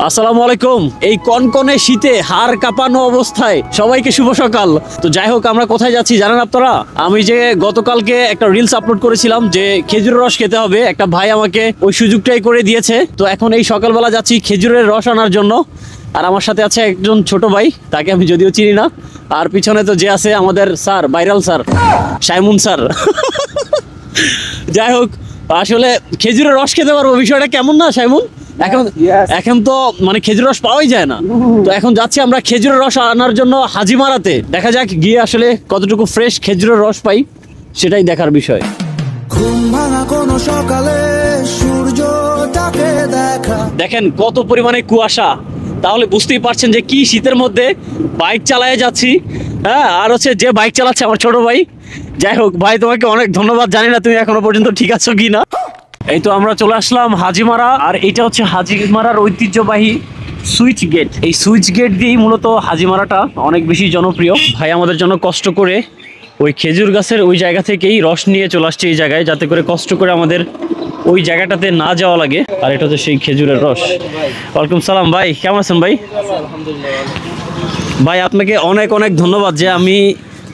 আসসালামু আলাইকুম। এই কনকনে শীতে হাড় কাঁপানো অবস্থায় সবাইকে শুভ সকাল। তো যাই হোক, আমরা কোথায় যাচ্ছি জানেন আপনারা? আমি যে গতকালকে একটা রিলস আপলোড করেছিলাম যে খেজুরের রস খেতে হবে, একটা ভাই আমাকে ওই সুযোগটাই করে দিয়েছে। তো এখন এই সকালবেলা যাচ্ছি খেজুরের রস আনার জন্য। আর আমার সাথে আছে একজন ছোট ভাই, তাকে আমি যদিও চিনি না। আর পিছনে তো যে আছে আমাদের sir, viral sir, Saimun sir. যাই হোক, আসলে খেজুরের রস খেতে পারবো, বিষয়টা কেমন না সাইমুন? এখন তো মানে খেজুর রস পাওয়াই যায় না। তো এখন যাচ্ছি আমরা খেজুরের রস আনার জন্য হাজিমারাতে। দেখা যাক গিয়ে আসলে কতটুকু ফ্রেশ খেজুরের রস পাই, সেটাই দেখার বিষয়। দেখেন কত পরিমাণে কুয়াশা, তাহলে বুঝতেই পারছেন যে কি শীতের মধ্যে বাইক চালায় যাচ্ছি। হ্যাঁ, আর হচ্ছে যে বাইক চালাচ্ছে আমার ছোট ভাই। যাই হোক ভাই, তোমাকে অনেক ধন্যবাদ। জানি না তুমি এখনো পর্যন্ত ঠিক আছো কি না। এই তো আমরা চলে আসলাম হাজিমারা, আর এটা হচ্ছে হাজিমারার ঐতিহ্যবাহী সুইচ গেট। এই সুইচ গেট দিয়েই মূলত হাজিমারাটা অনেক বেশি জনপ্রিয়। ভাই আমাদের জন্য কষ্ট করে ওই খেজুর গাছের ওই জায়গা থেকেই রস নিয়ে চলে আসছে এই জায়গায়, যাতে করে কষ্ট করে আমাদের ওই জায়গাটাতে না যাওয়া লাগে। আর এটা হচ্ছে সেই খেজুরের রস। ওয়ালাইকুম সালাম ভাই, কেমন আছেন ভাই? ভাই আপনাকে অনেক অনেক ধন্যবাদ যে আমি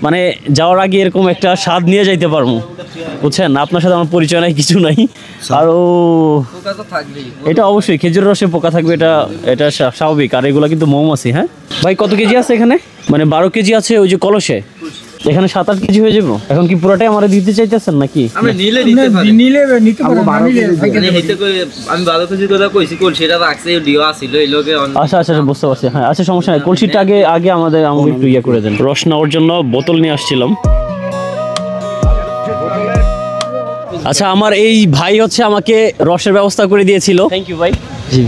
মানে যাওয়ার আগে এরকম একটা স্বাদ নিয়ে যাইতে পারবো, বুঝছেন? আপনার সাথে আমার পরিচয় নাই, কিছু নাই। আর এটা অবশ্যই খেজুর রসে পোকা থাকবে, এটা স্বাভাবিক। আর এগুলো কিন্তু মৌমাছি। হ্যাঁ ভাই, কত কেজি আছে এখানে? মানে 12 কেজি আছে ওই যে কলসে, এখানে 7-8 কেজি হয়ে যাবো। এখন কি পুরোটাই আমার দিতে চাইতেছেন নাকি? আমরা নিলে নিতে পারবো। আমি 12 কেজি কথা কইছি, কলসিটা রাখছে ডিও আছিল এই লোকে। আচ্ছা আচ্ছা, বুঝতে পারছি। হ্যাঁ আচ্ছা, সমস্যা নাই। কলসিটা আগে আমাকে একটু ইয়ে করে দেন। রস নেওয়ার জন্য বোতল নিয়ে আসছিলাম। আচ্ছা, আমার এই ভাই হচ্ছে আমাকে রসের ব্যবস্থা করে দিয়েছিল। থ্যাংক ইউ ভাই,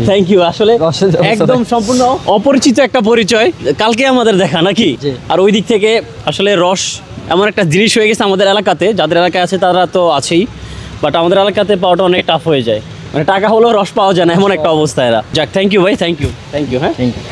থ্যাংক ইউ। আসলে একদম সম্পূর্ণ অপরিচিত একটা পরিচয়, কালকে আমাদের দেখা নাকি। আর ওই দিক থেকে আসলে রস এমন একটা জিনিস হয়ে গেছে আমাদের এলাকাতে, যাদের এলাকায় আছে তারা তো আছেই, বাট আমাদের এলাকাতে পাওয়াটা অনেক টাফ হয়ে যায়। মানে টাকা হলেও রস পাওয়া যায় না, এমন একটা অবস্থা এরা। যাক, থ্যাংক ইউ ভাই, থ্যাংক ইউ। হ্যাঁ, থ্যাংক ইউ।